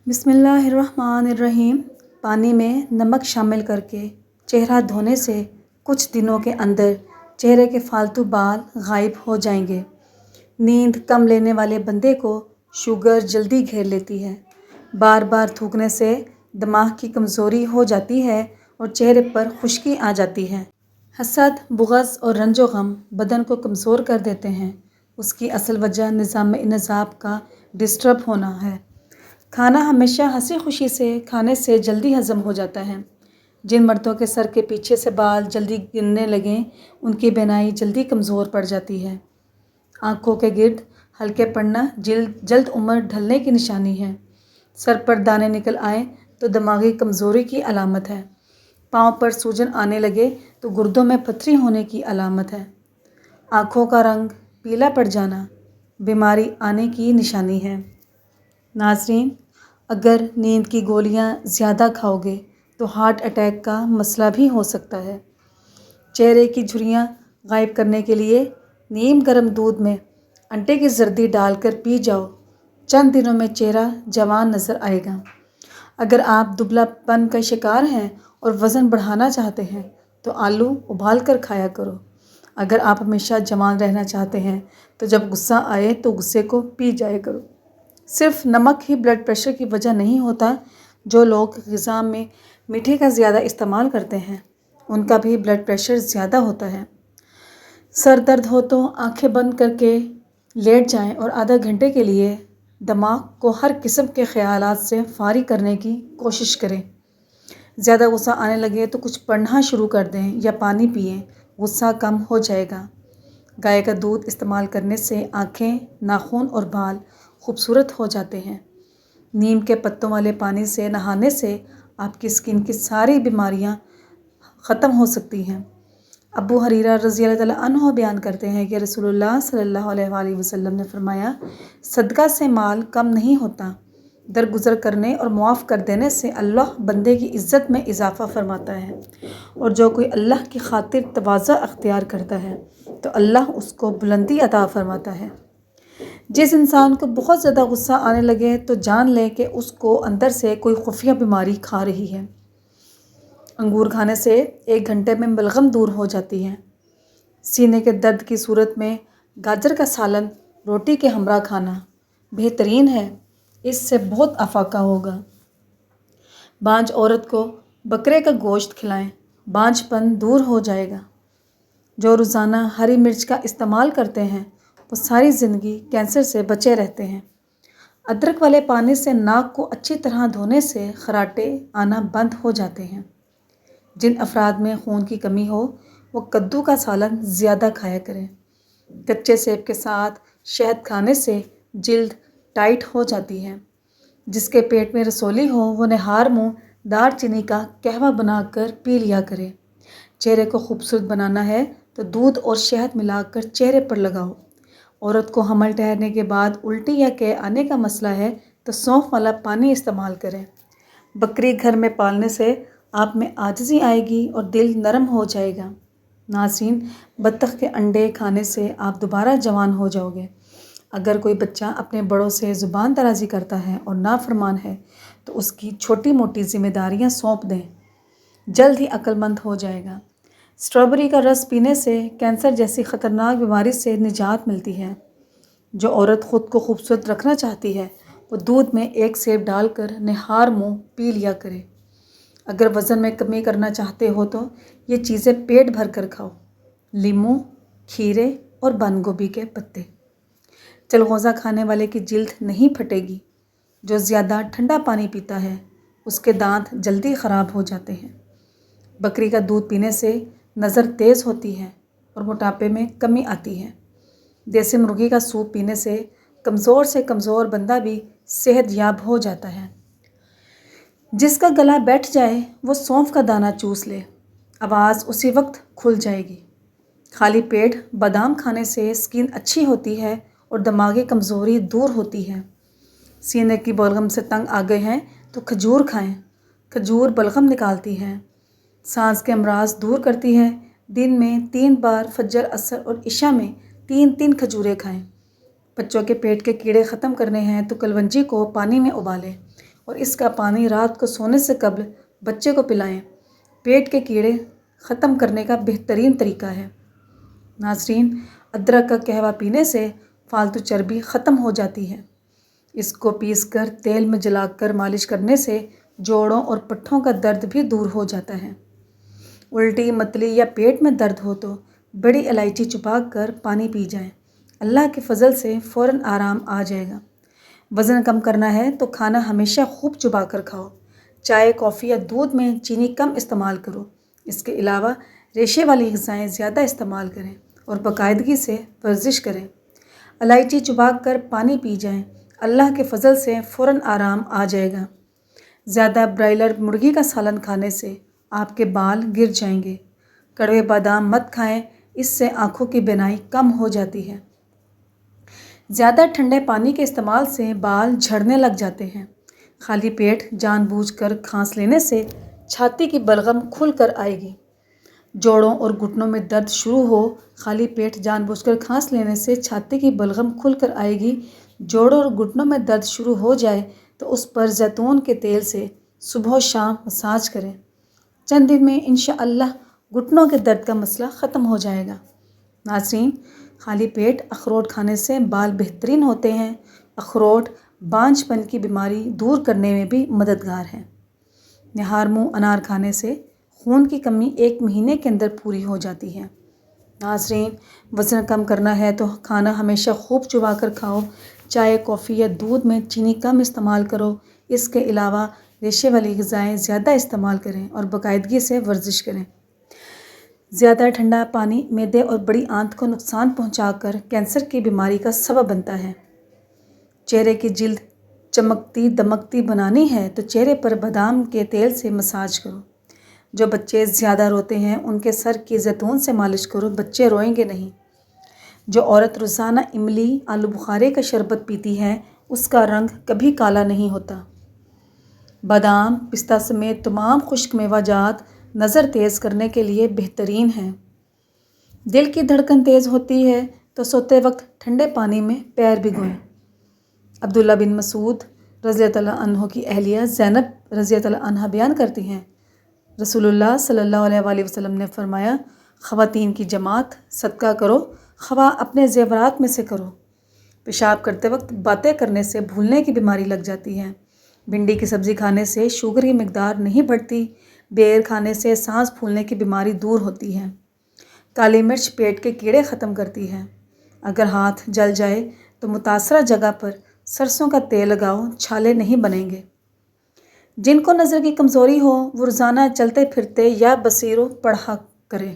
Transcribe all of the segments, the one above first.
بسم اللہ الرحمن الرحیم۔ پانی میں نمک شامل کر کے چہرہ دھونے سے کچھ دنوں کے اندر چہرے کے فالتو بال غائب ہو جائیں گے۔ نیند کم لینے والے بندے کو شوگر جلدی گھیر لیتی ہے۔ بار بار تھوکنے سے دماغ کی کمزوری ہو جاتی ہے اور چہرے پر خشکی آ جاتی ہے۔ حسد، بغض اور رنج و غم بدن کو کمزور کر دیتے ہیں۔ اس کی اصل وجہ نظام انضباط کا ڈسٹرب ہونا ہے۔ کھانا ہمیشہ ہنسی خوشی سے کھانے سے جلدی ہضم ہو جاتا ہے۔ جن مردوں کے سر کے پیچھے سے بال جلدی گرنے لگیں ان کی بینائی جلدی کمزور پڑ جاتی ہے۔ آنکھوں کے گرد ہلکے پڑنا جلد عمر ڈھلنے کی نشانی ہے۔ سر پر دانے نکل آئیں تو دماغی کمزوری کی علامت ہے۔ پاؤں پر سوجن آنے لگے تو گردوں میں پتھری ہونے کی علامت ہے۔ آنکھوں کا رنگ پیلا پڑ جانا بیماری آنے کی نشانی ہے۔ ناظرین، اگر نیند کی گولیاں زیادہ کھاؤ گے تو ہارٹ اٹیک کا مسئلہ بھی ہو سکتا ہے۔ چہرے کی جھریاں غائب کرنے کے لیے نیم گرم دودھ میں انڈے کی زردی ڈال کر پی جاؤ۔ چند دنوں میں چہرہ جوان نظر آئے گا۔ اگر آپ دبلا پن کا شکار ہیں اور وزن بڑھانا چاہتے ہیں تو آلو ابال کر کھایا کرو۔ اگر آپ ہمیشہ جوان رہنا چاہتے ہیں تو جب غصہ آئے تو غصے کو پی جایا کرو۔ صرف نمک ہی بلڈ پریشر کی وجہ نہیں ہوتا۔ جو لوگ غذا میں میٹھے کا زیادہ استعمال کرتے ہیں ان کا بھی بلڈ پریشر زیادہ ہوتا ہے۔ سر درد ہو تو آنکھیں بند کر کے لیٹ جائیں اور آدھا گھنٹے کے لیے دماغ کو ہر قسم کے خیالات سے فارغ کرنے کی کوشش کریں۔ زیادہ غصہ آنے لگے تو کچھ پڑھنا شروع کر دیں یا پانی پئیں، غصہ کم ہو جائے گا۔ گائے کا دودھ استعمال کرنے سے آنکھیں، ناخن اور بال خوبصورت ہو جاتے ہیں۔ نیم کے پتوں والے پانی سے نہانے سے آپ کی اسکن کی ساری بیماریاں ختم ہو سکتی ہیں۔ ابو ہریرہ رضی اللہ تعالیٰ عنہ بیان کرتے ہیں کہ رسول اللہ صلی اللہ علیہ وآلہ وسلم نے فرمایا، صدقہ سے مال کم نہیں ہوتا، درگزر کرنے اور معاف کر دینے سے اللہ بندے کی عزت میں اضافہ فرماتا ہے، اور جو کوئی اللہ کی خاطر تواضع اختیار کرتا ہے تو اللہ اس کو بلندی عطا فرماتا ہے۔ جس انسان کو بہت زیادہ غصہ آنے لگے تو جان لے کہ اس کو اندر سے کوئی خفیہ بیماری کھا رہی ہے۔ انگور کھانے سے 1 گھنٹے میں بلغم دور ہو جاتی ہے۔ سینے کے درد کی صورت میں گاجر کا سالن روٹی کے ہمراہ کھانا بہترین ہے، اس سے بہت افاقہ ہوگا۔ بانجھ عورت کو بکرے کا گوشت کھلائیں، بانجھ پن دور ہو جائے گا۔ جو روزانہ ہری مرچ کا استعمال کرتے ہیں وہ ساری زندگی کینسر سے بچے رہتے ہیں۔ ادرک والے پانی سے ناک کو اچھی طرح دھونے سے خراٹے آنا بند ہو جاتے ہیں۔ جن افراد میں خون کی کمی ہو وہ کدو کا سالن زیادہ کھایا کریں۔ کچے سیب کے ساتھ شہد کھانے سے جلد ٹائٹ ہو جاتی ہے۔ جس کے پیٹ میں رسولی ہو وہ نہار منہ دار چینی کا قہوہ بنا کر پی لیا کرے۔ چہرے کو خوبصورت بنانا ہے تو دودھ اور شہد ملا کر چہرے پر لگاؤ۔ عورت کو حمل ٹھہرنے کے بعد الٹی یا قے آنے کا مسئلہ ہے تو سونف والا پانی استعمال کریں۔ بکری گھر میں پالنے سے آپ میں عاجزی آئے گی اور دل نرم ہو جائے گا۔ ناظرین، بطخ کے انڈے کھانے سے آپ دوبارہ جوان ہو جاؤ گے۔ اگر کوئی بچہ اپنے بڑوں سے زبان درازی کرتا ہے اور نافرمان ہے تو اس کی چھوٹی موٹی ذمہ داریاں سونپ دیں، جلد ہی عقل مند ہو جائے گا۔ اسٹرابیری کا رس پینے سے کینسر جیسی خطرناک بیماری سے نجات ملتی ہے۔ جو عورت خود کو خوبصورت رکھنا چاہتی ہے وہ دودھ میں 1 سیب ڈال کر نہار منہ پی لیا کرے۔ اگر وزن میں کمی کرنا چاہتے ہو تو یہ چیزیں پیٹ بھر کر کھاؤ: لیموں، کھیرے اور بند گوبھی کے پتے۔ چلغوزہ کھانے والے کی جلد نہیں پھٹے گی۔ جو زیادہ ٹھنڈا پانی پیتا ہے اس کے دانت جلدی خراب ہو جاتے ہیں۔ بکری کا دودھ پینے سے نظر تیز ہوتی ہے اور موٹاپے میں کمی آتی ہے۔ دیسی مرغی کا سوپ پینے سے کمزور سے کمزور بندہ بھی صحت یاب ہو جاتا ہے۔ جس کا گلا بیٹھ جائے وہ سونف کا دانہ چوس لے، آواز اسی وقت کھل جائے گی۔ خالی پیٹ بادام کھانے سے اسکن اچھی ہوتی ہے اور دماغی کمزوری دور ہوتی ہے۔ سینے کی بلغم سے تنگ آ گئے ہیں تو کھجور کھائیں، کھجور بلغم نکالتی ہے، سانس کے امراض دور کرتی ہے۔ دن میں 3 بار فجر، عصر اور عشاء میں 3 کھجوریں کھائیں۔ بچوں کے پیٹ کے کیڑے ختم کرنے ہیں تو کلونجی کو پانی میں ابالیں اور اس کا پانی رات کو سونے سے قبل بچے کو پلائیں۔ پیٹ کے کیڑے ختم کرنے کا بہترین طریقہ ہے۔ ناظرین، ادرک کا قہوہ پینے سے فالتو چربی ختم ہو جاتی ہے۔ اس کو پیس کر تیل میں جلا کر مالش کرنے سے جوڑوں اور پٹھوں کا درد بھی دور ہو جاتا ہے۔ الٹی، متلی یا پیٹ میں درد ہو تو بڑی الائچی چبا کر پانی پی جائیں۔ اللہ کے فضل سے فوراً آرام آ جائے گا۔ وزن کم کرنا ہے تو کھانا ہمیشہ خوب چبا کر کھاؤ۔ چائے، کافی یا دودھ میں چینی کم استعمال کرو۔ اس کے علاوہ ریشے والی غذائیں زیادہ استعمال کریں اور باقاعدگی سے ورزش کریں۔ الائچی چبا کر پانی پی جائیں۔ اللہ کے فضل سے فوراً آرام آ جائے گا۔ زیادہ برائلر مرغی کا سالن کھانے سے آپ کے بال گر جائیں گے۔ کڑوے بادام مت کھائیں، اس سے آنکھوں کی بینائی کم ہو جاتی ہے۔ زیادہ ٹھنڈے پانی کے استعمال سے بال جھڑنے لگ جاتے ہیں۔ خالی پیٹ جان بوجھ کر کھانس لینے سے چھاتی کی بلغم کھل کر آئے گی۔ جوڑوں اور گھٹنوں میں درد شروع ہو، خالی پیٹ جان بوجھ کر کھانس لینے سے چھاتی کی بلغم کھل کر آئے گی۔ جوڑوں اور گھٹنوں میں درد شروع ہو جائے تو اس پر زیتون کے تیل سے صبح و شام مساج کریں۔ چند دن میں انشاءاللہ گھٹنوں کے درد کا مسئلہ ختم ہو جائے گا۔ ناظرین، خالی پیٹ اخروٹ کھانے سے بال بہترین ہوتے ہیں۔ اخروٹ بانجھ پن کی بیماری دور کرنے میں بھی مددگار ہے۔ نہار منہ انار کھانے سے خون کی کمی 1 مہینے کے اندر پوری ہو جاتی ہے۔ ناظرین، وزن کم کرنا ہے تو کھانا ہمیشہ خوب چبا کر کھاؤ۔ چائے، کافی یا دودھ میں چینی کم استعمال کرو۔ اس کے علاوہ ریشے والی غذائیں زیادہ استعمال کریں اور باقاعدگی سے ورزش کریں۔ زیادہ ٹھنڈا پانی معدے اور بڑی آنت کو نقصان پہنچا کر کینسر کی بیماری کا سبب بنتا ہے۔ چہرے کی جلد چمکتی دمکتی بنانی ہے تو چہرے پر بادام کے تیل سے مساج کرو۔ جو بچے زیادہ روتے ہیں ان کے سر کی زیتون سے مالش کرو، بچے روئیں گے نہیں۔ جو عورت روزانہ املی، آلو بخارے کا شربت پیتی ہے اس کا رنگ کبھی کالا نہیں ہوتا۔ بادام، پستہ سمیت تمام خشک میوہ جات نظر تیز کرنے کے لیے بہترین ہیں۔ دل کی دھڑکن تیز ہوتی ہے تو سوتے وقت ٹھنڈے پانی میں پیر بھگوئیں۔ عبداللہ بن مسعود رضی اللہ عنہ کی اہلیہ زینب رضی اللہ عنہ بیان کرتی ہیں، رسول اللہ صلی اللہ علیہ وآلہ وسلم نے فرمایا، خواتین کی جماعت صدقہ کرو، خواہ اپنے زیورات میں سے کرو۔ پیشاب کرتے وقت باتیں کرنے سے بھولنے کی بیماری لگ جاتی ہے۔ بھنڈی کی سبزی کھانے سے شوگر کی مقدار نہیں بڑھتی۔ بیر کھانے سے سانس پھولنے کی بیماری دور ہوتی ہے۔ کالی مرچ پیٹ کے کیڑے ختم کرتی ہے۔ اگر ہاتھ جل جائے تو متاثرہ جگہ پر سرسوں کا تیل لگاؤ، چھالے نہیں بنیں گے۔ جن کو نظر کی کمزوری ہو وہ روزانہ چلتے پھرتے یا بصیرو پڑھا کرے۔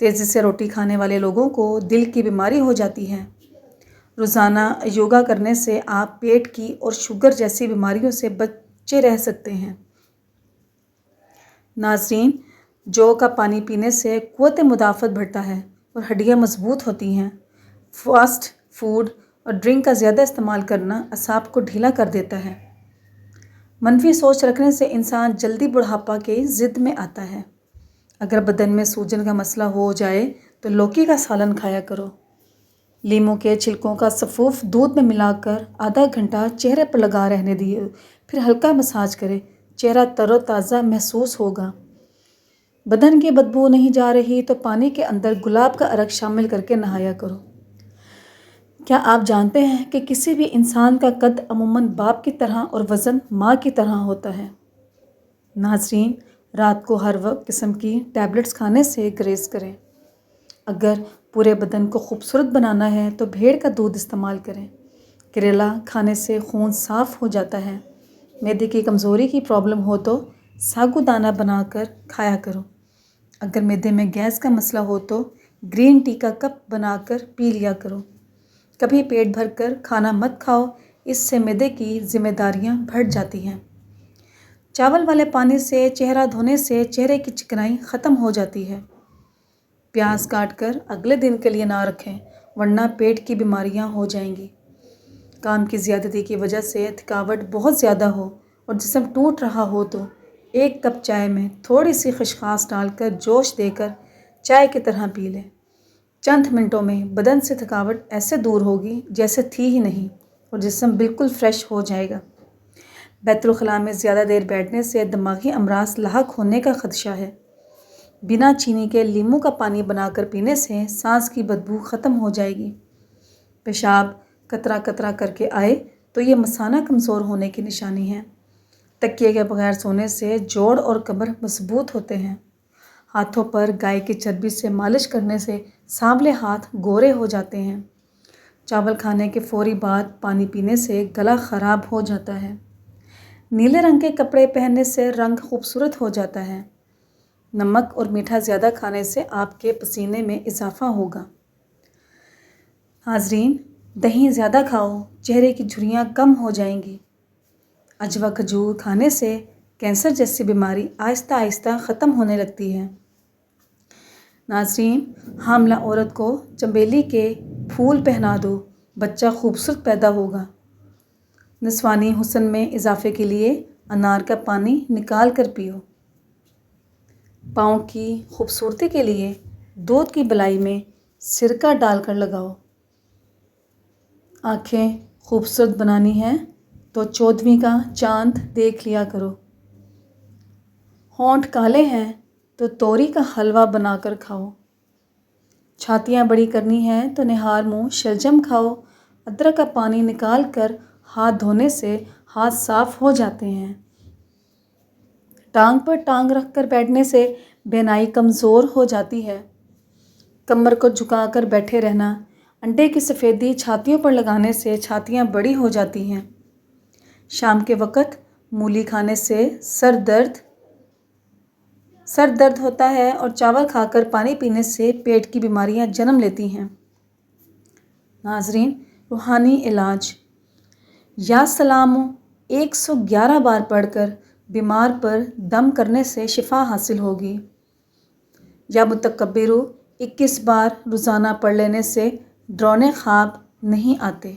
تیزی سے روٹی کھانے والے لوگوں کو دل کی بیماری ہو جاتی ہے۔ روزانہ یوگا کرنے سے آپ پیٹ کی اور شوگر جیسی بیماریوں سے بچے رہ سکتے ہیں۔ ناظرین، جو کا پانی پینے سے قوت مدافعت بڑھتا ہے اور ہڈیاں مضبوط ہوتی ہیں۔ فاسٹ فوڈ اور ڈرنک کا زیادہ استعمال کرنا اعصاب کو ڈھیلا کر دیتا ہے۔ منفی سوچ رکھنے سے انسان جلدی بڑھاپا کی زد میں آتا ہے۔ اگر بدن میں سوجن کا مسئلہ ہو جائے تو لوکی کا سالن کھایا کرو۔ لیموں کے چھلکوں کا سفوف دودھ میں ملا کر آدھا گھنٹہ چہرے پر لگا رہنے دیے، پھر ہلکا مساج کرے، چہرہ تر و تازہ محسوس ہوگا۔ بدن کی بدبو نہیں جا رہی تو پانی کے اندر گلاب کا عرق شامل کر کے نہایا کرو۔ کیا آپ جانتے ہیں کہ کسی بھی انسان کا قد عموماً باپ کی طرح اور وزن ماں کی طرح ہوتا ہے؟ ناظرین، رات کو ہر قسم کی ٹیبلٹس کھانے سے گریز کریں۔ اگر پورے بدن کو خوبصورت بنانا ہے تو بھیڑ کا دودھ استعمال کریں۔ کریلا کھانے سے خون صاف ہو جاتا ہے۔ معدے کی کمزوری کی پرابلم ہو تو ساگو دانہ بنا کر کھایا کرو۔ اگر معدے میں گیس کا مسئلہ ہو تو گرین ٹی کا کپ بنا کر پی لیا کرو۔ کبھی پیٹ بھر کر کھانا مت کھاؤ، اس سے معدے کی ذمہ داریاں بڑھ جاتی ہیں۔ چاول والے پانی سے چہرہ دھونے سے چہرے کی چکنائی ختم ہو جاتی ہے۔ پیاز کاٹ کر اگلے دن کے لیے نہ رکھیں ورنہ پیٹ کی بیماریاں ہو جائیں گی۔ کام کی زیادتی کی وجہ سے تھکاوٹ بہت زیادہ ہو اور جسم ٹوٹ رہا ہو تو 1 کپ چائے میں تھوڑی سی خشخاش ڈال کر جوش دے کر چائے کی طرح پی لیں۔ چند منٹوں میں بدن سے تھکاوٹ ایسے دور ہوگی جیسے تھی ہی نہیں اور جسم بالکل فریش ہو جائے گا۔ بیت الخلاء میں زیادہ دیر بیٹھنے سے دماغی امراض لاحق ہونے کا خدشہ ہے۔ بنا چینی کے لیموں کا پانی بنا کر پینے سے سانس کی بدبو ختم ہو جائے گی۔ پیشاب قطرہ قطرہ کر کے آئے تو یہ مثانہ کمزور ہونے کی نشانی ہے۔ تکیے کے بغیر سونے سے جوڑ اور کمر مضبوط ہوتے ہیں۔ ہاتھوں پر گائے کی چربی سے مالش کرنے سے سانولے ہاتھ گورے ہو جاتے ہیں۔ چاول کھانے کے فوری بعد پانی پینے سے گلا خراب ہو جاتا ہے۔ نیلے رنگ کے کپڑے پہننے سے رنگ خوبصورت ہو جاتا ہے۔ نمک اور میٹھا زیادہ کھانے سے آپ کے پسینے میں اضافہ ہوگا۔ حاضرین، دہی زیادہ کھاؤ، چہرے کی جھریاں کم ہو جائیں گی۔ اجوا کھجور کھانے سے کینسر جیسی بیماری آہستہ آہستہ ختم ہونے لگتی ہے۔ ناظرین، حاملہ عورت کو چنبیلی کے پھول پہنا دو، بچہ خوبصورت پیدا ہوگا۔ نسوانی حسن میں اضافے کے لیے انار کا پانی نکال کر پیو۔ پاؤں کی خوبصورتی کے لیے دودھ کی بلائی میں سرکہ ڈال کر لگاؤ۔ آنکھیں خوبصورت بنانی ہیں تو 14ویں کا چاند دیکھ لیا کرو۔ ہونٹ کالے ہیں تو توری کا حلوہ بنا کر کھاؤ۔ چھاتیاں بڑی کرنی ہیں تو نہار منہ شلجم کھاؤ۔ ادرک کا پانی نکال کر ہاتھ دھونے سے ہاتھ صاف ہو جاتے ہیں۔ ٹانگ پر ٹانگ رکھ کر بیٹھنے سے بینائی کمزور ہو جاتی ہے۔ کمر کو جھکا کر بیٹھے رہنا، انڈے کی سفیدی چھاتیوں پر لگانے سے چھاتیاں بڑی ہو جاتی ہیں۔ شام کے وقت مولی کھانے سے سر درد ہوتا ہے اور چاول کھا کر پانی پینے سے پیٹ کی بیماریاں جنم لیتی ہیں۔ ناظرین، روحانی علاج۔ یا سلامو 111 بار پڑھ کر بیمار پر دم کرنے سے شفا حاصل ہوگی۔ یا متکبرو 21 بار روزانہ پڑھ لینے سے ڈراؤنے خواب نہیں آتے۔